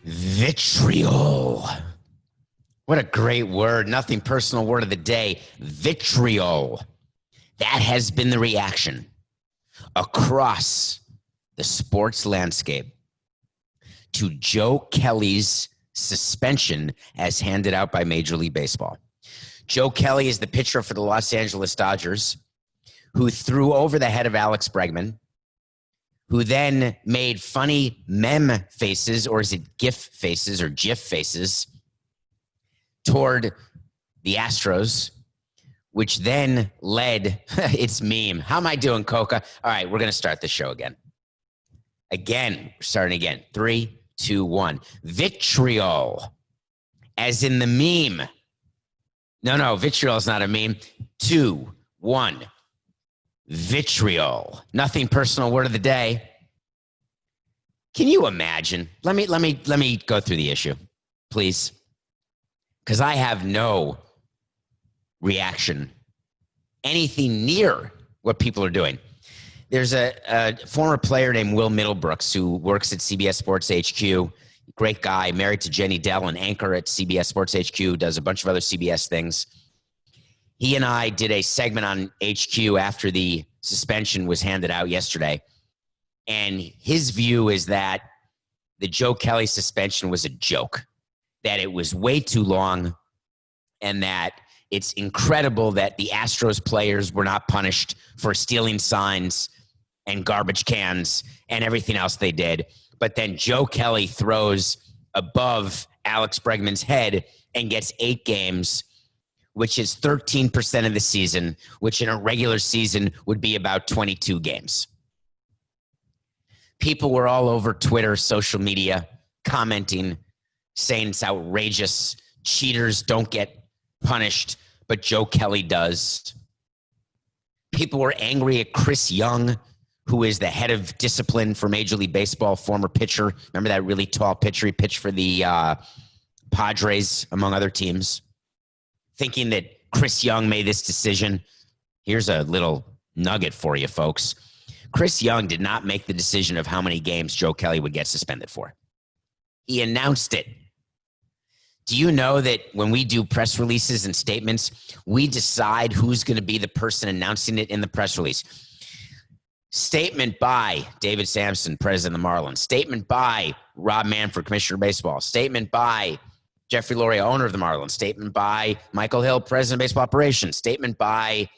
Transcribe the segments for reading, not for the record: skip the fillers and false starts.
Vitriol. What a great word. Nothing personal word of the day. Vitriol. That has been the reaction across the sports landscape to Joe Kelly's suspension as handed out by Major League Baseball. Joe Kelly is the pitcher for the Los Angeles Dodgers who threw over the head of Alex Bregman, who then made funny meme faces, or is it GIF faces or GIF faces, toward the Astros, which then led, it's meme. How am I doing, Coca? All right, we're going to start the show again. We're starting again. 3, 2, 1. Vitriol, as in the meme. No, vitriol is not a meme. 2, 1. Vitriol. Nothing personal word of the day. Can you imagine? Let me go through the issue, please, because I have no reaction, anything near what people are doing. There's a former player named Will Middlebrooks who works at CBS Sports HQ. Great guy, married to Jenny Dell, an anchor at CBS Sports HQ, does a bunch of other CBS things. He and I did a segment on HQ after the suspension was handed out yesterday. And his view is that the Joe Kelly suspension was a joke, that it was way too long, and that it's incredible that the Astros players were not punished for stealing signs and garbage cans and everything else they did. But then Joe Kelly throws above Alex Bregman's head and gets 8 games, which is 13% of the season, which in a regular season would be about 22 games. People were all over Twitter, social media, commenting, saying it's outrageous. Cheaters don't get punished, but Joe Kelly does. People were angry at Chris Young, who is the head of discipline for Major League Baseball, former pitcher. Remember that really tall pitcher? He pitched for the Padres, among other teams. Thinking that Chris Young made this decision. Here's a little nugget for you, folks. Chris Young did not make the decision of how many games Joe Kelly would get suspended for. He announced it. Do you know that when we do press releases and statements, we decide who's going to be the person announcing it in the press release? Statement by David Samson, president of the Marlins. Statement by Rob Manfred, commissioner of baseball. Statement by Jeffrey Loria, owner of the Marlins. Statement by Michael Hill, president of baseball operations. Statement by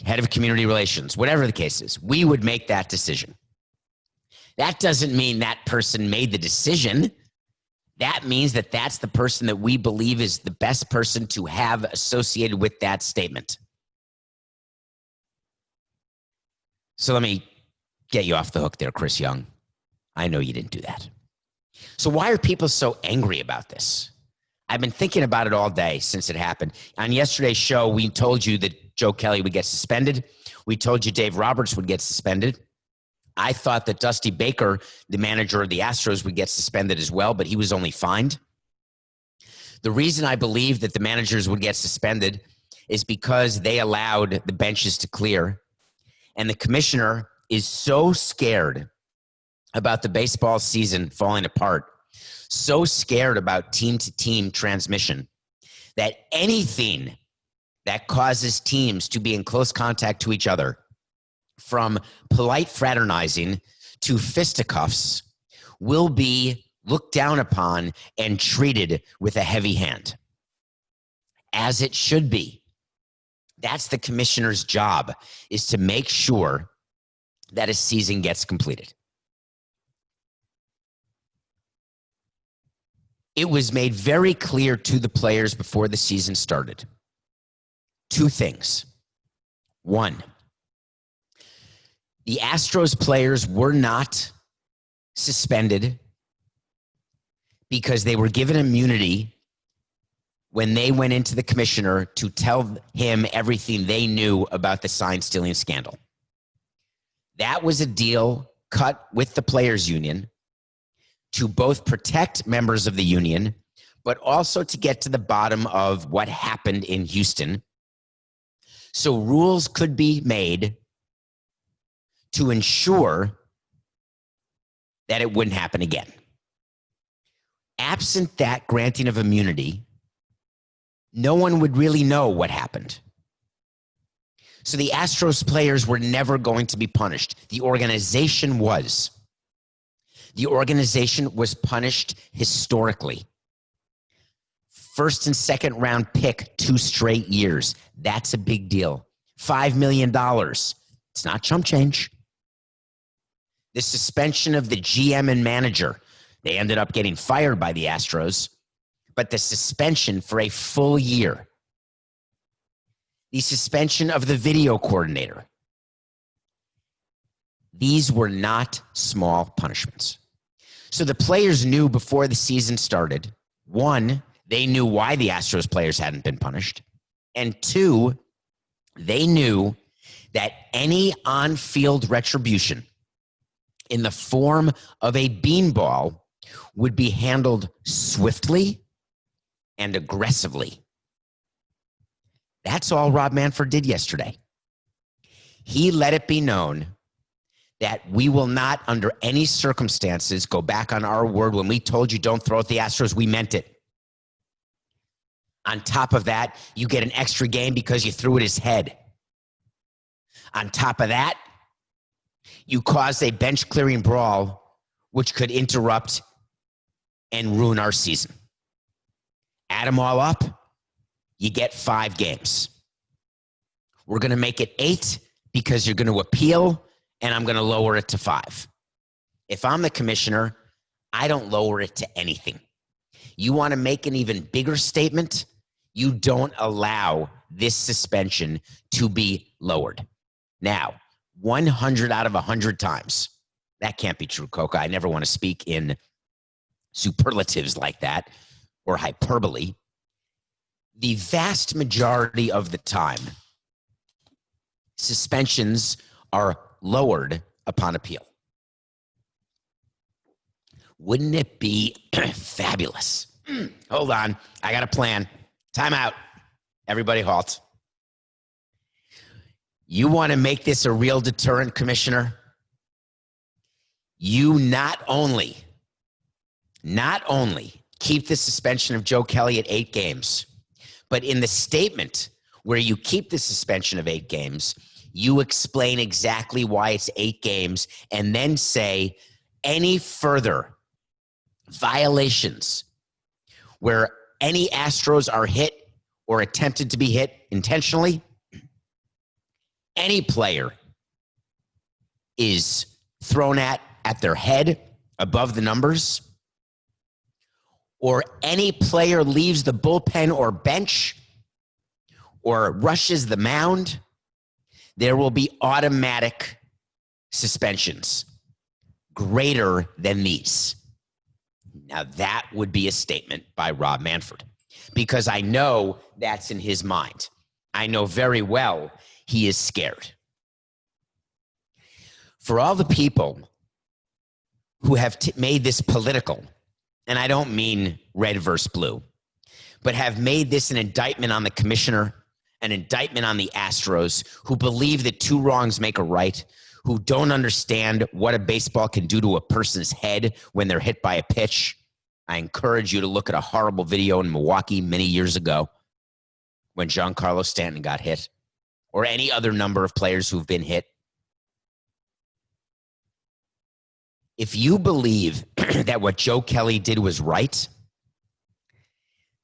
head of community relations. Whatever the case is, we would make that decision. That doesn't mean that person made the decision. That means that that's the person that we believe is the best person to have associated with that statement. So let me get you off the hook there, Chris Young. I know you didn't do that. So why are people so angry about this? I've been thinking about it all day since it happened. On yesterday's show, we told you that Joe Kelly would get suspended. We told you Dave Roberts would get suspended. I thought that Dusty Baker, the manager of the Astros, would get suspended as well, but he was only fined. The reason I believe that the managers would get suspended is because they allowed the benches to clear. And the commissioner is so scared about the baseball season falling apart, so scared about team-to-team transmission, that anything that causes teams to be in close contact to each other, from polite fraternizing to fisticuffs, will be looked down upon and treated with a heavy hand, as it should be. That's the commissioner's job, is to make sure that a season gets completed. It was made very clear to the players before the season started. 2 things. 1, the Astros players were not suspended because they were given immunity when they went into the commissioner to tell him everything they knew about the sign stealing scandal. That was a deal cut with the players' union to both protect members of the union, but also to get to the bottom of what happened in Houston. So rules could be made to ensure that it wouldn't happen again. Absent that granting of immunity, no one would really know what happened. So the Astros players were never going to be punished. The organization was. The organization was punished historically. First and second round pick 2 straight years. That's a big deal. $5 million. It's not chump change. The suspension of the GM and manager. They ended up getting fired by the Astros, but the suspension for a full year. The suspension of the video coordinator. These were not small punishments. So the players knew before the season started, 1, they knew why the Astros players hadn't been punished. And 2, they knew that any on-field retribution in the form of a beanball would be handled swiftly and aggressively. That's all Rob Manfred did yesterday. He let it be known that we will not, under any circumstances, go back on our word. When we told you don't throw at the Astros, we meant it. On top of that, you get an extra game because you threw at his head. On top of that, you caused a bench-clearing brawl, which could interrupt and ruin our season. Add them all up, you get 5 games. We're going to make it 8 because you're going to appeal, and I'm going to lower it to 5. If I'm the commissioner, I don't lower it to anything. You want to make an even bigger statement? You don't allow this suspension to be lowered. Now, 100 out of 100 times. That can't be true, Coca. I never want to speak in superlatives like that or hyperbole. The vast majority of the time, suspensions are lowered upon appeal. Wouldn't it be fabulous? Hold on. I got a plan. Time out. Everybody halt. You want to make this a real deterrent, Commissioner? You not only keep the suspension of Joe Kelly at 8 games, but in the statement where you keep the suspension of 8 games, you explain exactly why it's 8 games and then say any further violations where any Astros are hit or attempted to be hit intentionally, any player is thrown at their head above the numbers, or any player leaves the bullpen or bench or rushes the mound, there will be automatic suspensions greater than these. Now, that would be a statement by Rob Manfred, because I know that's in his mind. I know very well he is scared. For all the people who have made this political, and I don't mean red versus blue, but have made this an indictment on the commissioner, an indictment on the Astros, who believe that 2 wrongs make a right, who don't understand what a baseball can do to a person's head when they're hit by a pitch. I encourage you to look at a horrible video in Milwaukee many years ago when Giancarlo Stanton got hit, or any other number of players who've been hit. If you believe that what Joe Kelly did was right,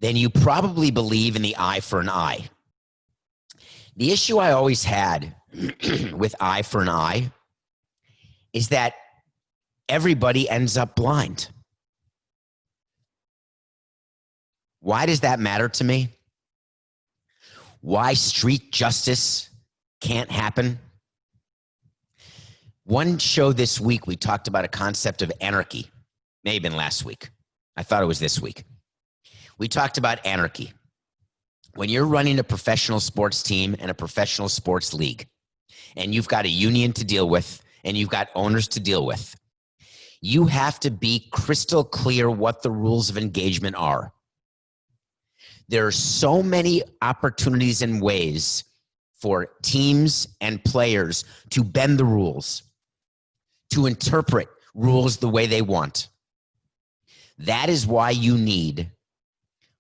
then you probably believe in the eye for an eye. The issue I always had with eye for an eye is that everybody ends up blind. Why does that matter to me? Why street justice can't happen? One show this week, we talked about a concept of anarchy. May have been last week. I thought it was this week. We talked about anarchy. When you're running a professional sports team and a professional sports league, and you've got a union to deal with, and you've got owners to deal with, you have to be crystal clear what the rules of engagement are. There are so many opportunities and ways for teams and players to bend the rules, to interpret rules the way they want. That is why you need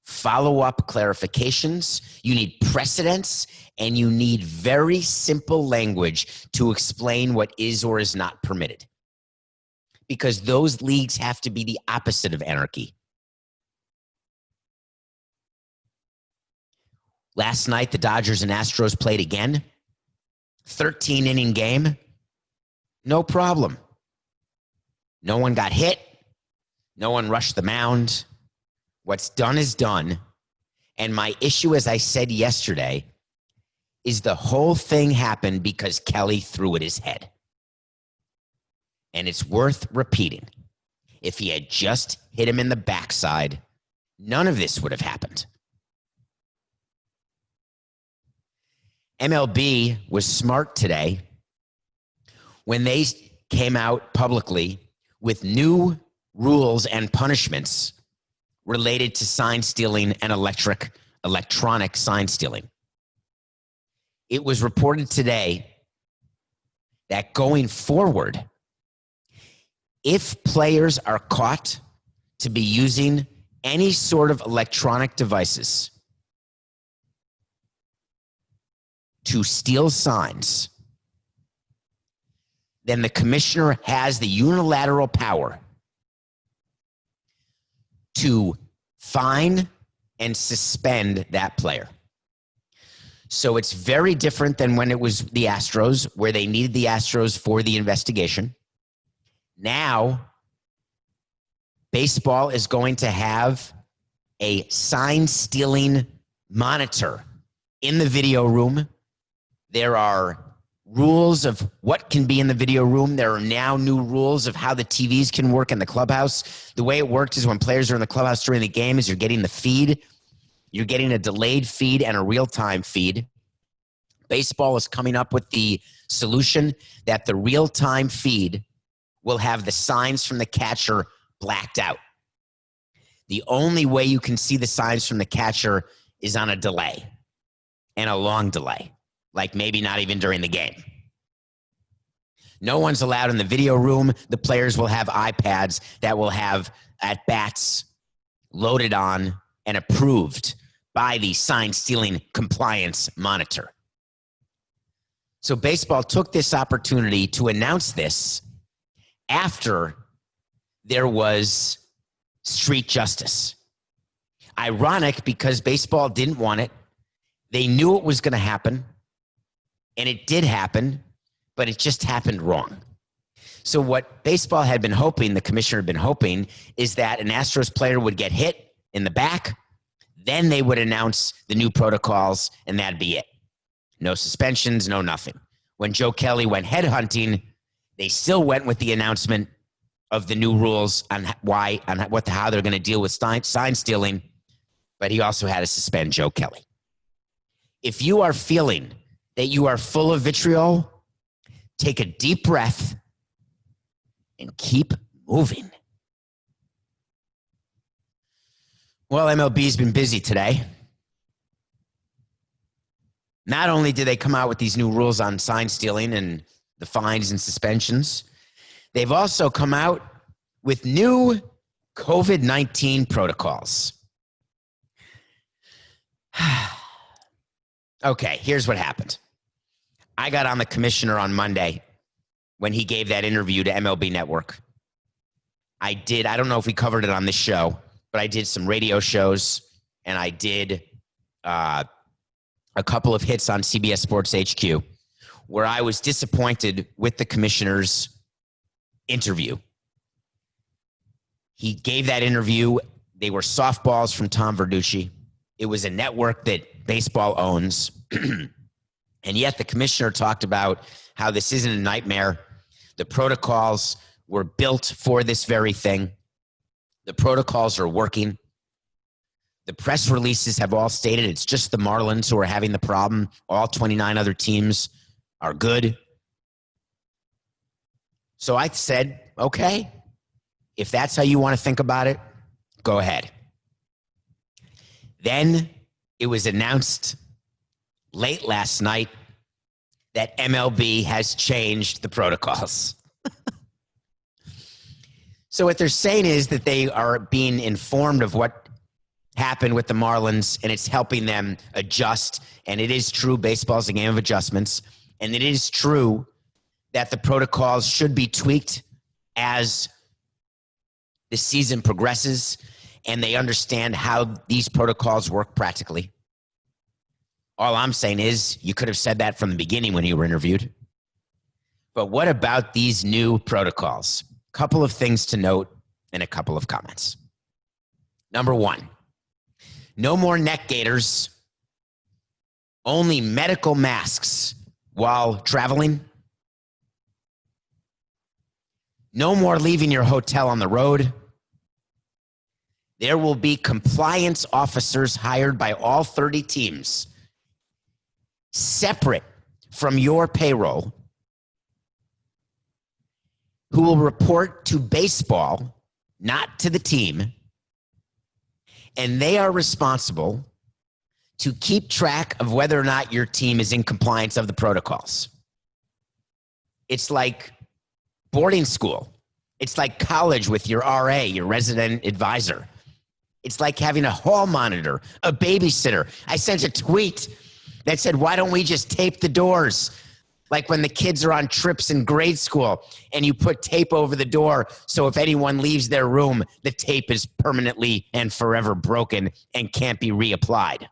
follow-up clarifications, you need precedents, and you need very simple language to explain what is or is not permitted. Because those leagues have to be the opposite of anarchy. Last night, the Dodgers and Astros played again. 13-inning game. No problem. No one got hit. No one rushed the mound. What's done is done. And my issue, as I said yesterday, is the whole thing happened because Kelly threw at his head. And it's worth repeating. If he had just hit him in the backside, none of this would have happened. MLB was smart today when they came out publicly with new rules and punishments related to sign stealing and electronic sign stealing. It was reported today that going forward, if players are caught to be using any sort of electronic devices to steal signs, then the commissioner has the unilateral power to fine and suspend that player. So it's very different than when it was the Astros, where they needed the Astros for the investigation. Now, baseball is going to have a sign stealing monitor in the video room. There are rules of what can be in the video room. There are now new rules of how the TVs can work in the clubhouse. The way it worked is when players are in the clubhouse during the game is you're getting the feed. You're getting a delayed feed and a real-time feed. Baseball is coming up with the solution that the real-time feed will have the signs from the catcher blacked out. The only way you can see the signs from the catcher is on a delay, and a long delay, like maybe not even during the game. No one's allowed in the video room. The players will have iPads that will have at-bats loaded on and approved by the sign-stealing compliance monitor. So baseball took this opportunity to announce this after there was street justice. Ironic, because baseball didn't want it. They knew it was going to happen, and it did happen, but it just happened wrong. So what baseball had been hoping, the commissioner had been hoping, is that an Astros player would get hit in the back, then they would announce the new protocols, and that'd be it. No suspensions, no nothing. When Joe Kelly went headhunting, they still went with the announcement of the new rules on how they're going to deal with sign stealing, but he also had to suspend Joe Kelly. If you are feeling that you are full of vitriol, take a deep breath and keep moving. Well, MLB's been busy today. Not only did they come out with these new rules on sign stealing and the fines and suspensions, they've also come out with new COVID-19 protocols. Okay, here's what happened. I got on the commissioner on Monday when he gave that interview to MLB Network. I don't know if we covered it on this show, but I did some radio shows, and I did a couple of hits on CBS Sports HQ, where I was disappointed with the commissioner's interview. He gave that interview. They were softballs from Tom Verducci. It was a network that baseball owns. And yet the commissioner talked about how this isn't a nightmare. The protocols were built for this very thing. The protocols are working. The press releases have all stated it's just the Marlins who are having the problem. All 29 other teams are good. So I said, okay, if that's how you want to think about it, go ahead. Then it was announced late last night that MLB has changed the protocols. So what they're saying is that they are being informed of what happened with the Marlins, and it's helping them adjust. And it is true, baseball is a game of adjustments. And it is true that the protocols should be tweaked as the season progresses and they understand how these protocols work practically. All I'm saying is you could have said that from the beginning when you were interviewed. But what about these new protocols? A couple of things to note and a couple of comments. Number one, no more neck gaiters, only medical masks while traveling. No more leaving your hotel on the road. There will be compliance officers hired by all 30 teams, separate from your payroll, who will report to baseball, not to the team. And they are responsible to keep track of whether or not your team is in compliance of the protocols. It's like boarding school. It's like college with your RA, your resident advisor. It's like having a hall monitor, a babysitter. I sent a tweet that said, why don't we just tape the doors? Like when the kids are on trips in grade school and you put tape over the door so if anyone leaves their room, the tape is permanently and forever broken and can't be reapplied.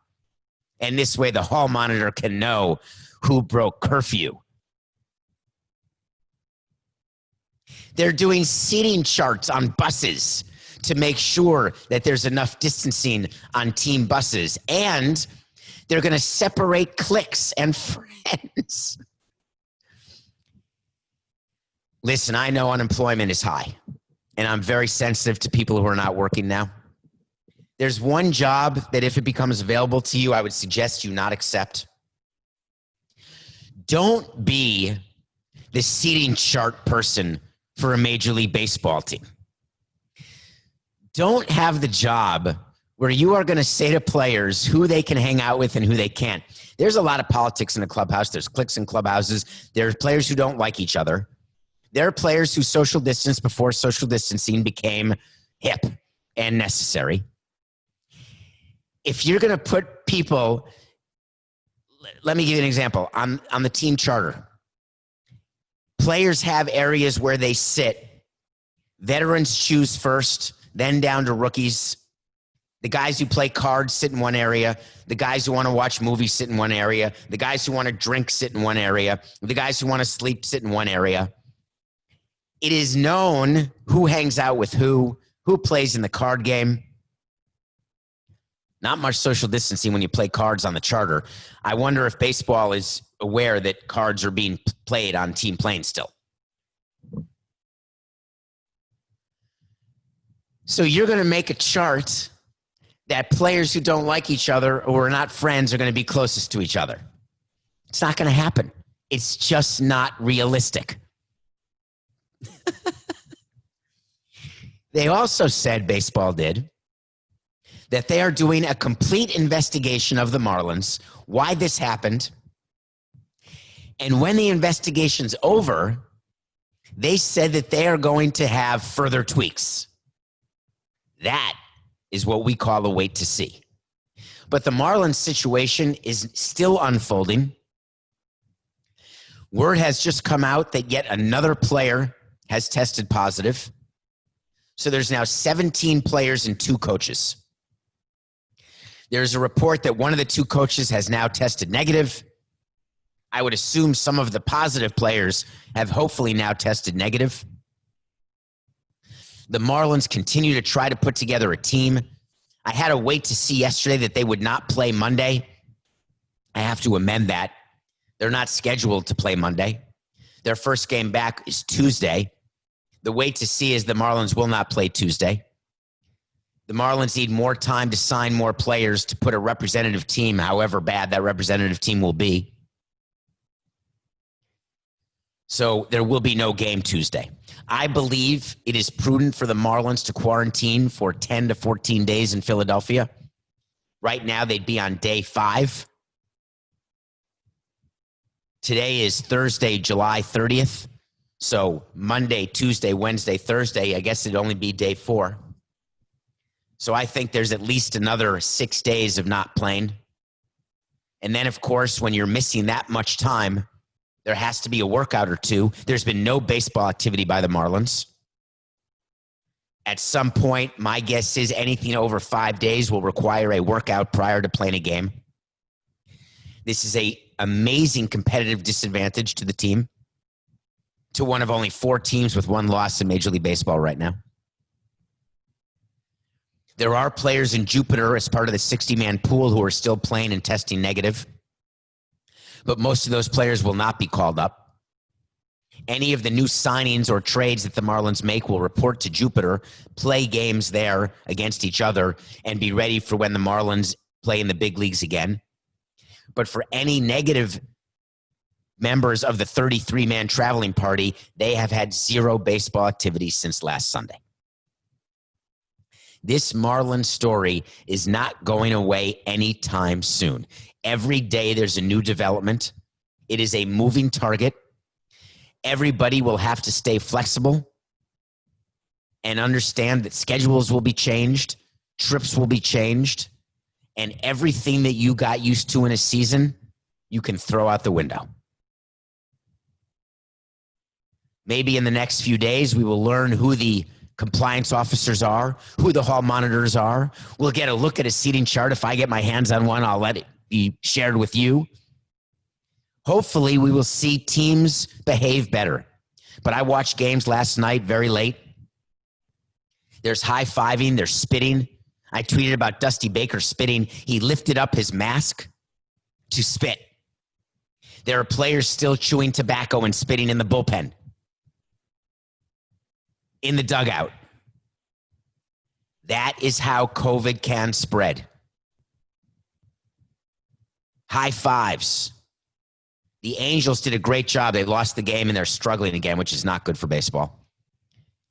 And this way the hall monitor can know who broke curfew. They're doing seating charts on buses to make sure that there's enough distancing on team buses. And they're going to separate cliques and friends. Listen, I know unemployment is high, and I'm very sensitive to people who are not working now. There's one job that if it becomes available to you, I would suggest you not accept. Don't be the seating chart person for a Major League Baseball team. Don't have the job where you are going to say to players who they can hang out with and who they can't. There's a lot of politics in the clubhouse. There's cliques in clubhouses. There's players who don't like each other. There are players who social distance before social distancing became hip and necessary. If you're going to put people, let me give you an example. On the team charter, players have areas where they sit. Veterans choose first, then down to rookies. The guys who play cards sit in one area. The guys who want to watch movies sit in one area. The guys who want to drink sit in one area. The guys who want to sleep sit in one area. It is known who hangs out with who plays in the card game. Not much social distancing when you play cards on the charter. I wonder if baseball is aware that cards are being played on team planes still. So you're going to make a chart that players who don't like each other or are not friends are going to be closest to each other. It's not going to happen. It's just not realistic. They also said, baseball did, that they are doing a complete investigation of the Marlins, why this happened. And when the investigation's over, they said that they are going to have further tweaks. That is what we call a wait to see. But the Marlins situation is still unfolding. Word has just come out that yet another player has tested positive. So there's now 17 players and 2 coaches. There's a report that one of the 2 coaches has now tested negative. I would assume some of the positive players have hopefully now tested negative. The Marlins continue to try to put together a team. I had to wait to see yesterday that they would not play Monday. I have to amend that. They're not scheduled to play Monday. Their first game back is Tuesday. The wait to see is the Marlins will not play Tuesday. The Marlins need more time to sign more players to put a representative team, however bad that representative team will be. So there will be no game Tuesday. I believe it is prudent for the Marlins to quarantine for 10 to 14 days in Philadelphia. Right now, they'd be on day 5. Today is Thursday, July 30th. So Monday, Tuesday, Wednesday, Thursday, I guess it'd only be day 4. So I think there's at least another 6 days of not playing. And then, of course, when you're missing that much time, there has to be a workout or two. There's been no baseball activity by the Marlins. At some point, my guess is anything over 5 days will require a workout prior to playing a game. This is an amazing competitive disadvantage to the team, to one of only 4 teams with 1 loss in Major League Baseball right now. There are players in Jupiter as part of the 60-man pool who are still playing and testing negative, but most of those players will not be called up. Any of the new signings or trades that the Marlins make will report to Jupiter, play games there against each other, and be ready for when the Marlins play in the big leagues again. But for any negative members of the 33-man traveling party, they have had 0 baseball activity since last Sunday. This Marlins story is not going away anytime soon. Every day there's a new development. It is a moving target. Everybody will have to stay flexible and understand that schedules will be changed, trips will be changed, and everything that you got used to in a season, you can throw out the window. Maybe in the next few days, we will learn who the compliance officers are, who the hall monitors are. We'll get a look at a seating chart. If I get my hands on one, I'll let it be shared with you. Hopefully, we will see teams behave better. But I watched games last night very late. There's high-fiving, there's spitting. I tweeted about Dusty Baker spitting. He lifted up his mask to spit. There are players still chewing tobacco and spitting in the bullpen, in the dugout. That is how COVID can spread. High fives. The Angels did a great job. They lost the game and they're struggling again, which is not good for baseball.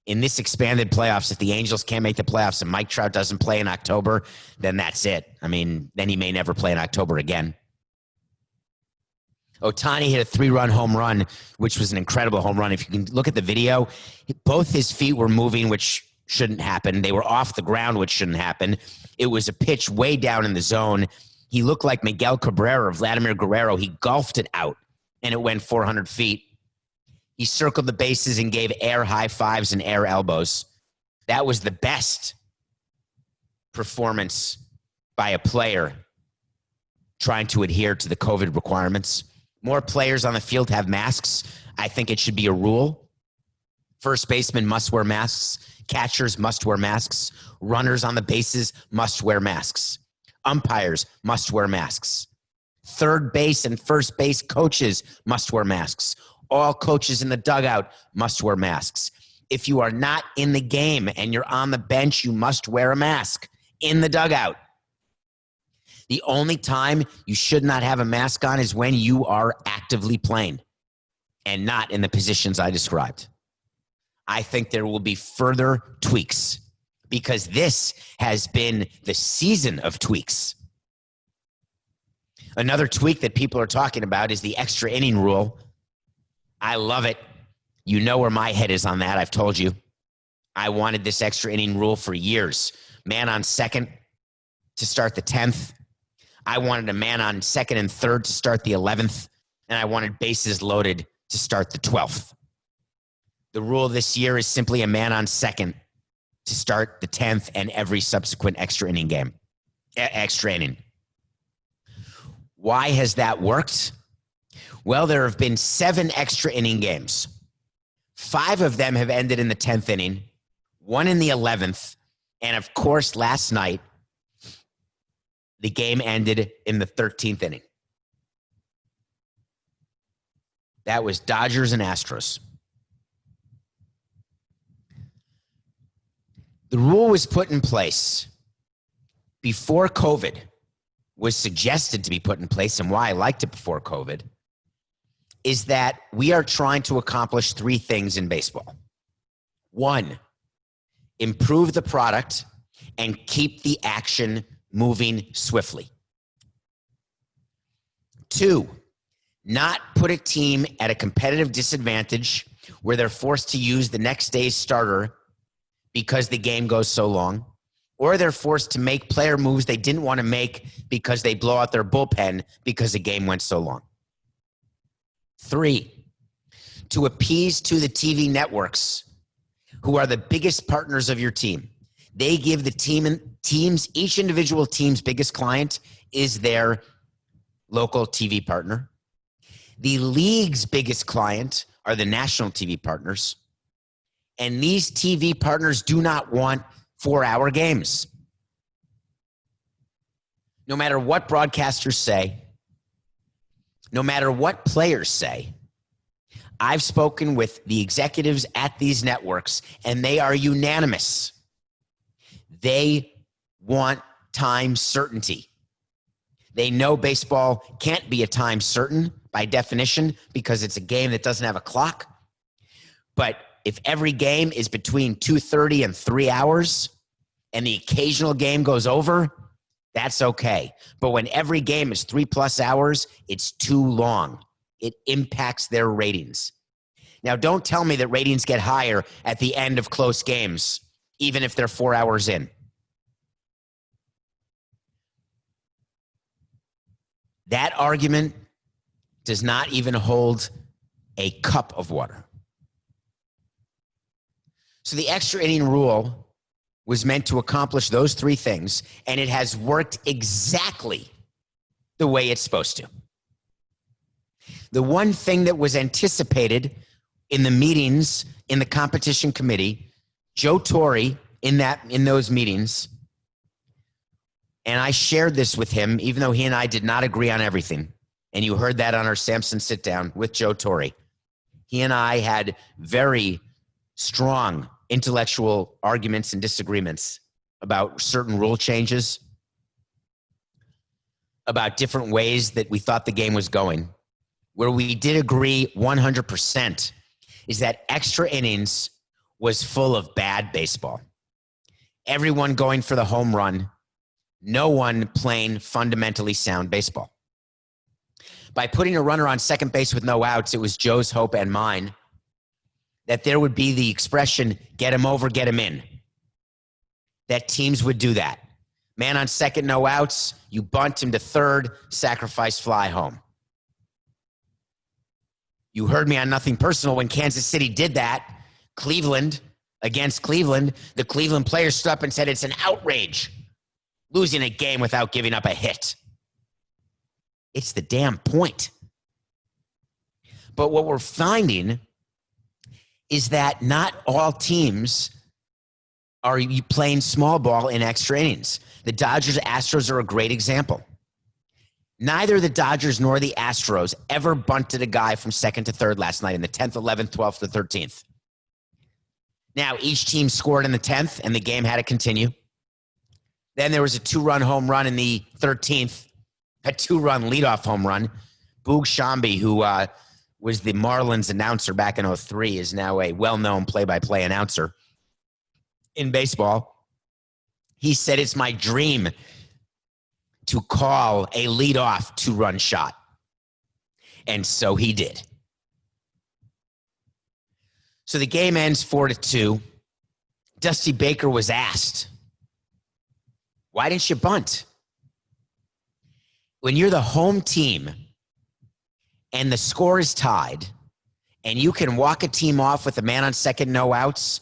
In this expanded playoffs, if the Angels can't make the playoffs and Mike Trout doesn't play in October, then that's it. I mean, then he may never play in October again. Ohtani hit a 3-run home run, which was an incredible home run. If you can look at the video, both his feet were moving, which shouldn't happen. They were off the ground, which shouldn't happen. It was a pitch way down in the zone. He looked like Miguel Cabrera or Vladimir Guerrero. He golfed it out, and it went 400 feet. He circled the bases and gave air high fives and air elbows. That was the best performance by a player trying to adhere to the COVID requirements. More players on the field have masks. I think it should be a rule. First basemen must wear masks. Catchers must wear masks. Runners on the bases must wear masks. Umpires must wear masks. Third base and first base coaches must wear masks. All coaches in the dugout must wear masks. If you are not in the game and you're on the bench, you must wear a mask in the dugout. The only time you should not have a mask on is when you are actively playing and not in the positions I described. I think there will be further tweaks because this has been the season of tweaks. Another tweak that people are talking about is the extra inning rule. I love it. You know where my head is on that. I've told you. I wanted this extra inning rule for years. Man on second to start the 10th. I wanted a man on second and third to start the 11th. And I wanted bases loaded to start the 12th. The rule this year is simply a man on second to start the 10th and every subsequent extra inning game. Extra inning. Why has that worked? Well, there have been 7 extra inning games. 5 of them have ended in the 10th inning, 1 in the 11th, and of course, last night, the game ended in the 13th inning. That was Dodgers and Astros. The rule was put in place before COVID was suggested to be put in place, and why I liked it before COVID, is that we are trying to accomplish 3 things in baseball. 1, improve the product and keep the action moving swiftly. 2, not put a team at a competitive disadvantage where they're forced to use the next day's starter because the game goes so long, or they're forced to make player moves they didn't want to make because they blow out their bullpen because the game went so long. 3, to appease to the TV networks, who are the biggest partners of your team. They give the teams, each individual team's biggest client is their local TV partner. The league's biggest client are the national TV partners. And these TV partners do not want 4-hour games. No matter what broadcasters say, no matter what players say, I've spoken with the executives at these networks, and they are unanimous. They want time certainty. They know baseball can't be a time certain by definition because it's a game that doesn't have a clock. But if every game is between 2:30 and 3 hours and the occasional game goes over, that's okay. But when every game is 3+ hours, it's too long. It impacts their ratings. Now, don't tell me that ratings get higher at the end of close games, even if they're 4 hours in. That argument does not even hold a cup of water. So the extra inning rule was meant to accomplish those 3 things, and it has worked exactly the way it's supposed to. The one thing that was anticipated in the meetings in the competition committee, Joe Torre in those meetings, and I shared this with him, even though he and I did not agree on everything. And you heard that on our Samson Sit-Down with Joe Torre. He and I had very strong intellectual arguments and disagreements about certain rule changes, about different ways that we thought the game was going. Where we did agree 100% is that extra innings was full of bad baseball. Everyone going for the home run, no one playing fundamentally sound baseball. By putting a runner on second base with no outs, it was Joe's hope and mine that there would be the expression, get him over, get him in. That teams would do that. Man on second, no outs, you bunt him to third, sacrifice fly home. You heard me on Nothing Personal when Kansas City did that. Cleveland, against Cleveland, the Cleveland players stood up and said it's an outrage losing a game without giving up a hit. It's the damn point. But what we're finding is that not all teams are playing small ball in extra innings. The Dodgers, Astros are a great example. Neither the Dodgers nor the Astros ever bunted a guy from second to third last night in the 10th, 11th, 12th, to 13th. Now, each team scored in the 10th, and the game had to continue. Then there was a 2-run home run in the 13th, a 2-run leadoff home run. Boog Shambi, who was the Marlins announcer back in 2003, is now a well-known play-by-play announcer in baseball. He said, it's my dream to call a leadoff 2-run shot. And so he did. So the game ends 4-2. Dusty Baker was asked, why didn't you bunt? When you're the home team and the score is tied and you can walk a team off with a man on second, no outs,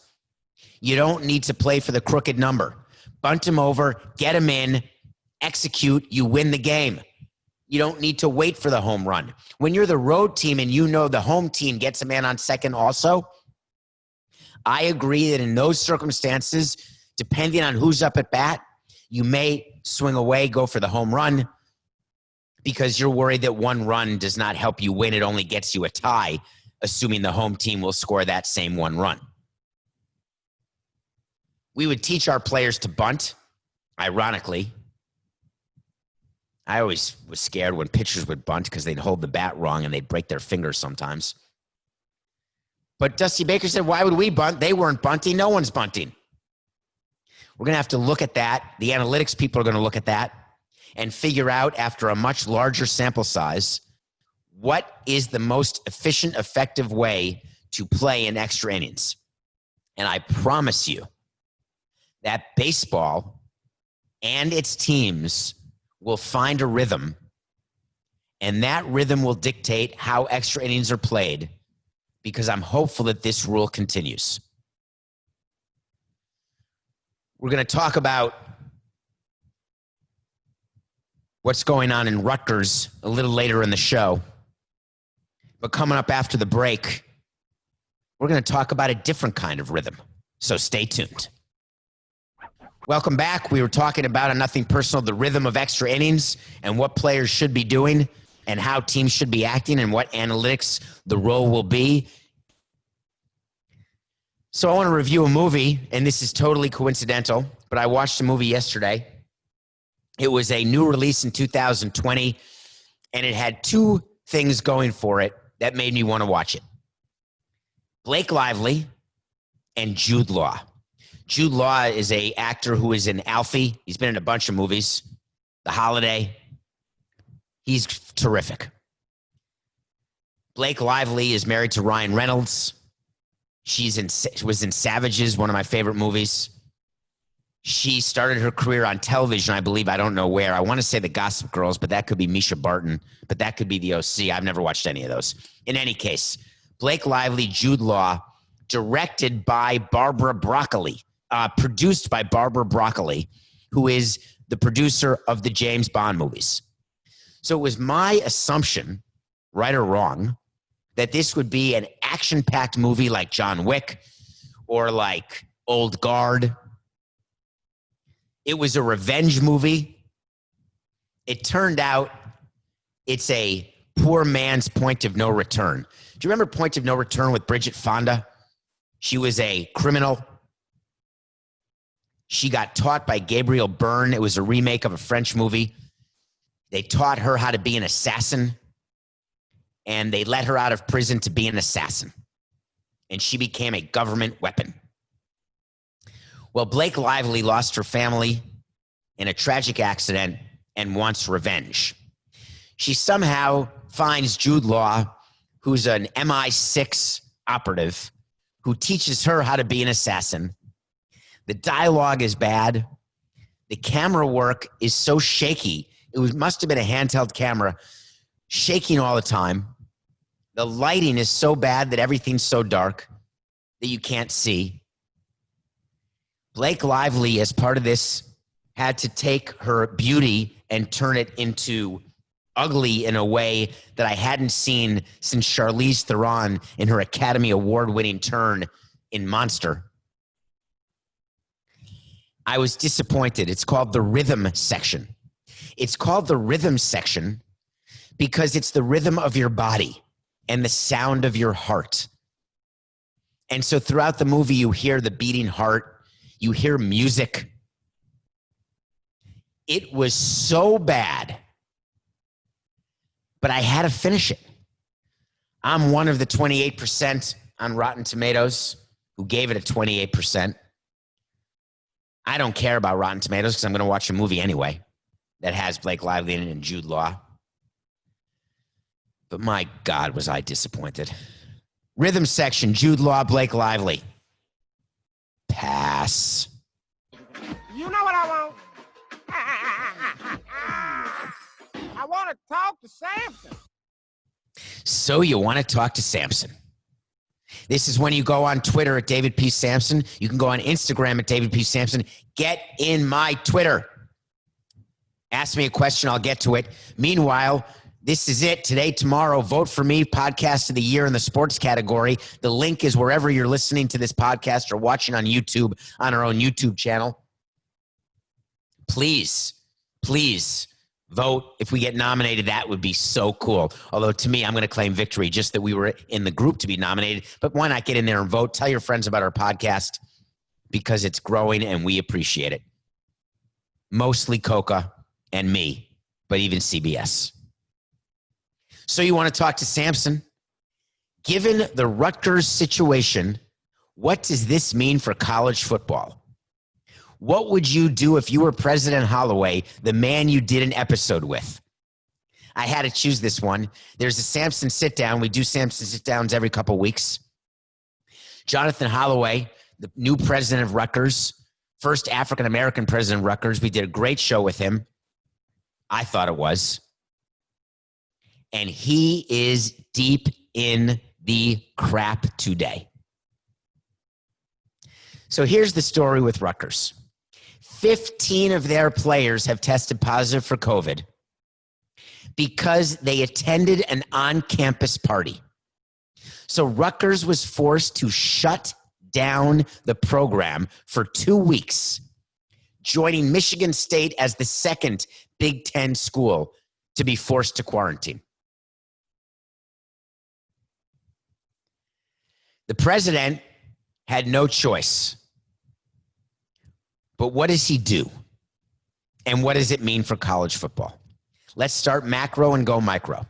you don't need to play for the crooked number. Bunt him over, get him in, execute, you win the game. You don't need to wait for the home run. When you're the road team and you know the home team gets a man on second also, I agree that in those circumstances, depending on who's up at bat, you may swing away, go for the home run because you're worried that one run does not help you win. It only gets you a tie, assuming the home team will score that same one run. We would teach our players to bunt, ironically. I always was scared when pitchers would bunt because they'd hold the bat wrong and they'd break their fingers sometimes. But Dusty Baker said, why would we bunt? They weren't bunting. No one's bunting. We're going to have to look at that. The analytics people are going to look at that and figure out, after a much larger sample size, what is the most efficient, effective way to play in extra innings. And I promise you that baseball and its teams will find a rhythm, and that rhythm will dictate how extra innings are played, because I'm hopeful that this rule continues. We're going to talk about what's going on in Rutgers a little later in the show. But coming up after the break, we're going to talk about a different kind of rhythm. So stay tuned. Welcome back. We were talking about a Nothing Personal, the rhythm of extra innings and what players should be doing and how teams should be acting and what analytics the role will be. So I want to review a movie, and this is totally coincidental, but I watched a movie yesterday. It was a new release in 2020, and it had two things going for it that made me want to watch it. Blake Lively and Jude Law. Jude Law is an actor who is in Alfie. He's been in a bunch of movies. The Holiday. He's terrific. Blake Lively is married to Ryan Reynolds. She was in Savages, one of my favorite movies. She started her career on television, I believe. I don't know where. I want to say The Gossip Girls, but that could be Misha Barton. But that could be The OC. I've never watched any of those. In any case, Blake Lively, Jude Law, directed by Barbara Broccoli, produced by Barbara Broccoli, who is the producer of the James Bond movies. So it was my assumption, right or wrong, that this would be an action-packed movie like John Wick or like Old Guard. It was a revenge movie. It turned out it's a poor man's Point of No Return. Do you remember Point of No Return with Bridget Fonda? She was a criminal. She got taught by Gabriel Byrne. It was a remake of a French movie. They taught her how to be an assassin, and they let her out of prison to be an assassin. And she became a government weapon. Well, Blake Lively lost her family in a tragic accident and wants revenge. She somehow finds Jude Law, who's an MI6 operative, who teaches her how to be an assassin. The dialogue is bad. The camera work is so shaky. Must have been a handheld camera, shaking all the time. The lighting is so bad that everything's so dark that you can't see. Blake Lively, as part of this, had to take her beauty and turn it into ugly in a way that I hadn't seen since Charlize Theron in her Academy Award-winning turn in Monster. I was disappointed. It's called the rhythm section. It's called the rhythm section because it's the rhythm of your body and the sound of your heart. And so throughout the movie, you hear the beating heart. You hear music. It was so bad, but I had to finish it. I'm one of the 28% on Rotten Tomatoes who gave it a 28%. I don't care about Rotten Tomatoes because I'm going to watch a movie anyway that has Blake Lively in it and Jude Law. But my God, was I disappointed. Rhythm section, Jude Law, Blake Lively. Pass. You know what I want? I want to talk to Samson. So you want to talk to Samson. This is when you go on Twitter at David P. Samson. You can go on Instagram at David P. Samson. Get in my Twitter. Ask me a question. I'll get to it. Meanwhile, this is it. Today, tomorrow, vote for me, podcast of the year in the sports category. The link is wherever you're listening to this podcast or watching on YouTube, on our own YouTube channel. Please, please vote. If we get nominated, that would be so cool. Although to me, I'm going to claim victory just that we were in the group to be nominated. But why not get in there and vote? Tell your friends about our podcast because it's growing and we appreciate it. Mostly Coca and me, but even CBS. So you want to talk to Samson? Given the Rutgers situation, what does this mean for college football? What would you do if you were President Holloway, the man you did an episode with? I had to choose this one. There's a Samson Sit-Down. We do Samson Sit-Downs every couple weeks. Jonathan Holloway, the new president of Rutgers, first African-American president of Rutgers. We did a great show with him. I thought it was. And he is deep in the crap today. So here's the story with Rutgers. 15 of their players have tested positive for COVID because they attended an on-campus party. So Rutgers was forced to shut down the program for 2 weeks, joining Michigan State as the second Big Ten school to be forced to quarantine. The president had no choice. But what does he do? And what does it mean for college football? Let's start macro and go micro.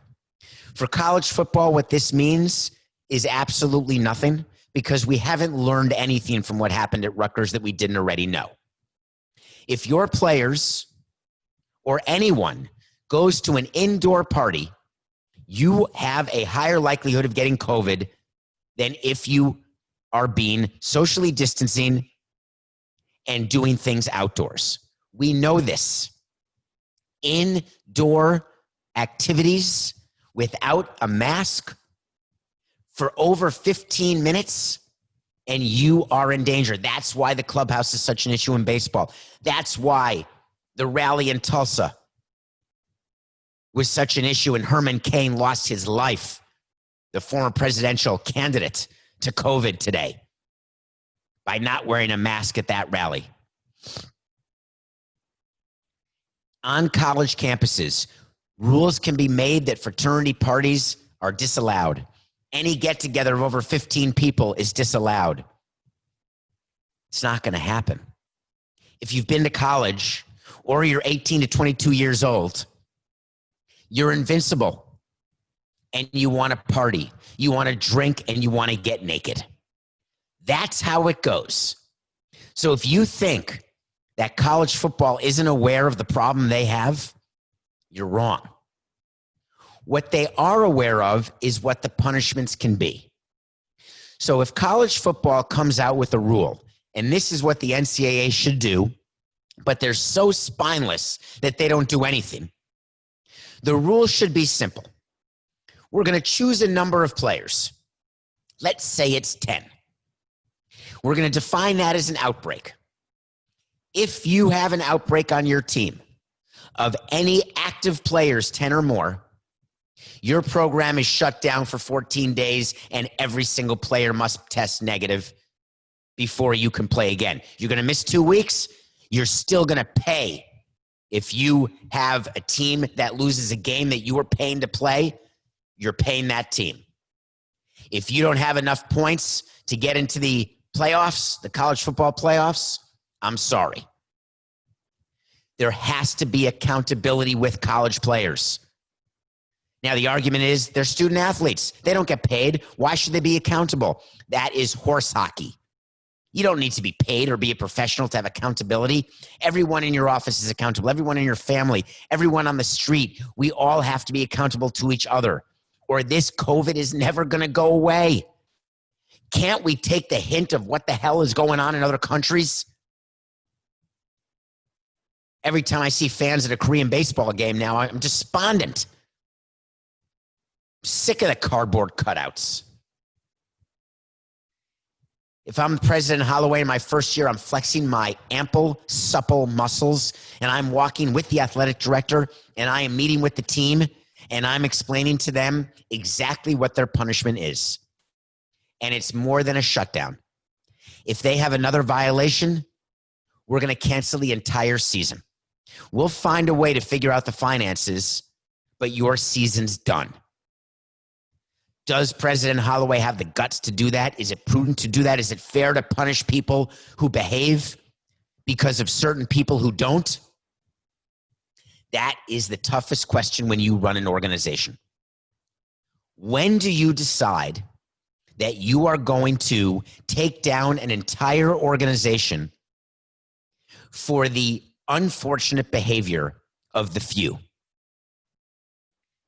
For college football, what this means is absolutely nothing because we haven't learned anything from what happened at Rutgers that we didn't already know. If your players or anyone goes to an indoor party, you have a higher likelihood of getting COVID than if you are being socially distancing and doing things outdoors. We know this. Indoor activities without a mask for over 15 minutes and you are in danger. That's why the clubhouse is such an issue in baseball. That's why the rally in Tulsa was such an issue and Herman Cain lost his life, the former presidential candidate to COVID today, by not wearing a mask at that rally. On college campuses, rules can be made that fraternity parties are disallowed. Any get-together of over 15 people is disallowed. It's not going to happen. If you've been to college or you're 18 to 22 years old, you're invincible and you want to party, you want to drink, and you want to get naked. That's how it goes. So if you think that college football isn't aware of the problem they have, you're wrong. What they are aware of is what the punishments can be. So if college football comes out with a rule, and this is what the NCAA should do, but they're so spineless that they don't do anything, the rule should be simple. We're going to choose a number of players. Let's say it's 10. We're going to define that as an outbreak. If you have an outbreak on your team of any active players, 10 or more, your program is shut down for 14 days and every single player must test negative before you can play again. You're going to miss 2 weeks. You're still going to pay. If you have a team that loses a game that you were paying to play, you're paying that team. If you don't have enough points to get into the playoffs, the college football playoffs, I'm sorry. There has to be accountability with college players. Now, the argument is they're student athletes. They don't get paid. Why should they be accountable? That is horse hockey. You don't need to be paid or be a professional to have accountability. Everyone in your office is accountable. Everyone in your family, everyone on the street, we all have to be accountable to each other, or this COVID is never going to go away. Can't we take the hint of what the hell is going on in other countries? Every time I see fans at a Korean baseball game now, I'm despondent. I'm sick of the cardboard cutouts. If I'm President Holloway in my first year, I'm flexing my ample, supple muscles, and I'm walking with the athletic director, and I am meeting with the team, and I'm explaining to them exactly what their punishment is. And it's more than a shutdown. If they have another violation, we're going to cancel the entire season. We'll find a way to figure out the finances, but your season's done. Does President Holloway have the guts to do that? Is it prudent to do that? Is it fair to punish people who behave because of certain people who don't? That is the toughest question when you run an organization. When do you decide that you are going to take down an entire organization for the unfortunate behavior of the few?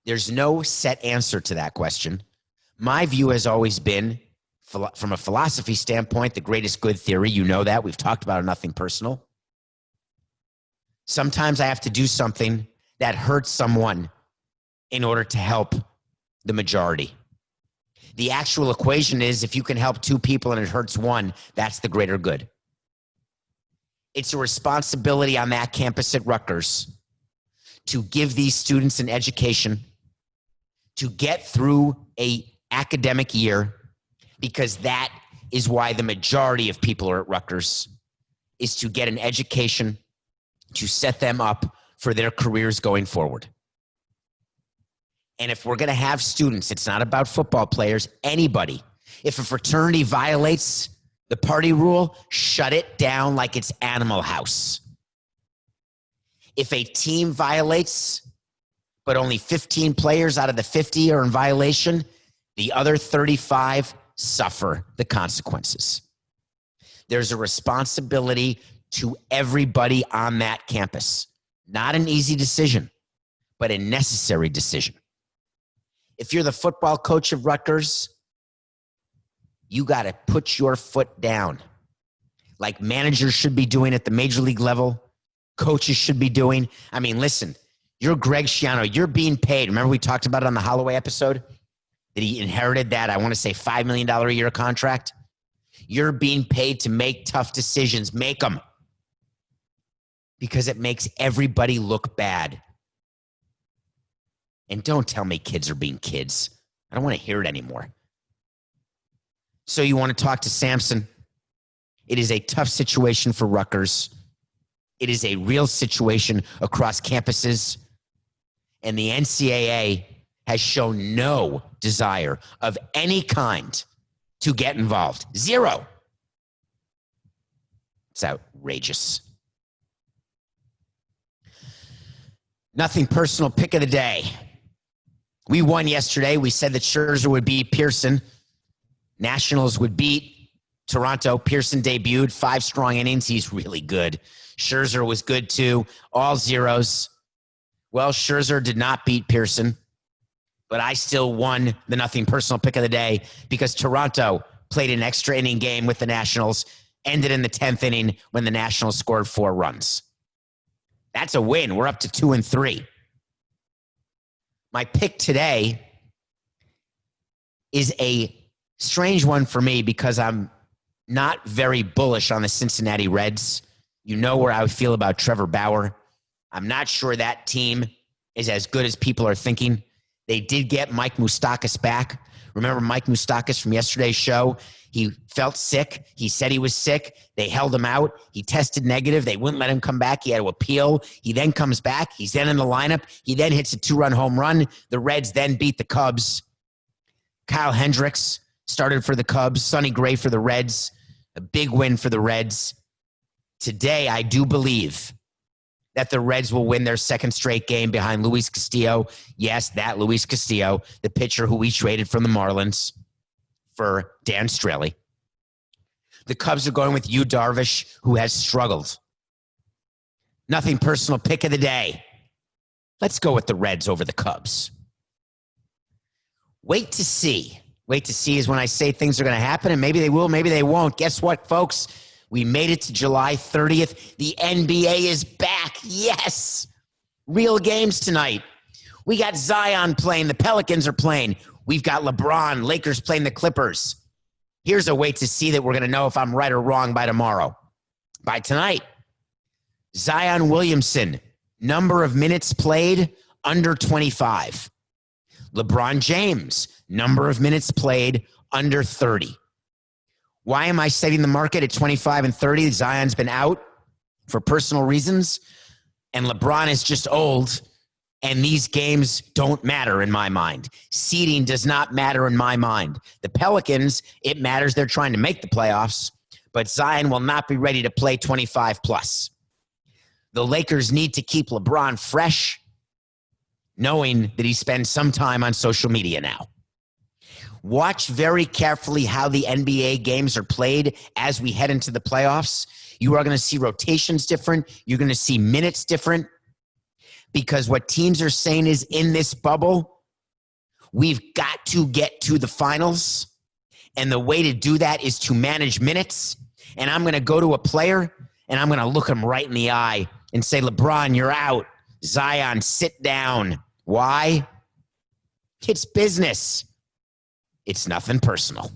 There's no set answer to that question. My view has always been From a philosophy standpoint, the greatest good theory, you know that. We've talked about it, nothing personal. Sometimes I have to do something that hurts someone in order to help the majority. The actual equation is if you can help two people and it hurts one, that's the greater good. It's a responsibility on that campus at Rutgers to give these students an education to get through an academic year, because that is why the majority of people are at Rutgers, is to get an education to set them up for their careers going forward. And if we're going to have students, it's not about football players, anybody. If a fraternity violates the party rule, shut it down like it's Animal House. If a team violates, but only 15 players out of the 50 are in violation, the other 35 suffer the consequences. There's a responsibility to everybody on that campus. Not an easy decision, but a necessary decision. If you're the football coach of Rutgers, you got to put your foot down, like managers should be doing at the major league level, coaches should be doing. I mean, listen, you're Greg Schiano. You're being paid. Remember we talked about it on the Holloway episode? That he inherited that, I want to say, $5 million a year contract. You're being paid to make tough decisions. Make them. Because it makes everybody look bad. And don't tell me kids are being kids. I don't want to hear it anymore. So you want to talk to Samson? It is a tough situation for Rutgers. It is a real situation across campuses. And the NCAA has shown no desire of any kind to get involved. Zero. It's outrageous. Nothing personal, pick of the day. We won yesterday. We said that Scherzer would beat Pearson. Nationals would beat Toronto. Pearson debuted 5 strong innings. He's really good. Scherzer was good too. All zeros. Well, Scherzer did not beat Pearson, but I still won the nothing personal pick of the day because Toronto played an extra inning game with the Nationals, ended in the 10th inning when the Nationals scored 4 runs. That's a win. We're up to 2-3. My pick today is a strange one for me because I'm not very bullish on the Cincinnati Reds. You know where I feel about Trevor Bauer. I'm not sure that team is as good as people are thinking. They did get Mike Moustakas back. Remember Mike Moustakas from yesterday's show? He felt sick. He said he was sick. They held him out. He tested negative. They wouldn't let him come back. He had to appeal. He then comes back. He's then in the lineup. He then hits a 2-run home run. The Reds then beat the Cubs. Kyle Hendricks started for the Cubs. Sonny Gray for the Reds. A big win for the Reds. Today, I do believe that the Reds will win their second straight game behind Luis Castillo. Yes, that Luis Castillo, the pitcher who we traded from the Marlins for Dan Straley. The Cubs are going with Yu Darvish, who has struggled. Nothing personal, pick of the day. Let's go with the Reds over the Cubs. Wait to see. Wait to see is when I say things are going to happen, and maybe they will, maybe they won't. Guess what, folks? We made it to July 30th. The NBA is back. Yes. Real games tonight. We got Zion playing. The Pelicans are playing. We've got LeBron, Lakers playing the Clippers. Here's a way to see that we're going to know if I'm right or wrong by tomorrow. By tonight, Zion Williamson, number of minutes played, under 25. LeBron James, number of minutes played, under 30. Why am I setting the market at 25 and 30? Zion's been out for personal reasons, and LeBron is just old, and these games don't matter in my mind. Seeding does not matter in my mind. The Pelicans, it matters. They're trying to make the playoffs, but Zion will not be ready to play 25 plus. The Lakers need to keep LeBron fresh, knowing that he spends some time on social media now. Watch very carefully how the NBA games are played as we head into the playoffs. You are going to see rotations different. You're going to see minutes different because what teams are saying is in this bubble, we've got to get to the finals. And the way to do that is to manage minutes. And I'm going to go to a player and I'm going to look him right in the eye and say, LeBron, you're out. Zion, sit down. Why? It's business. It's nothing personal.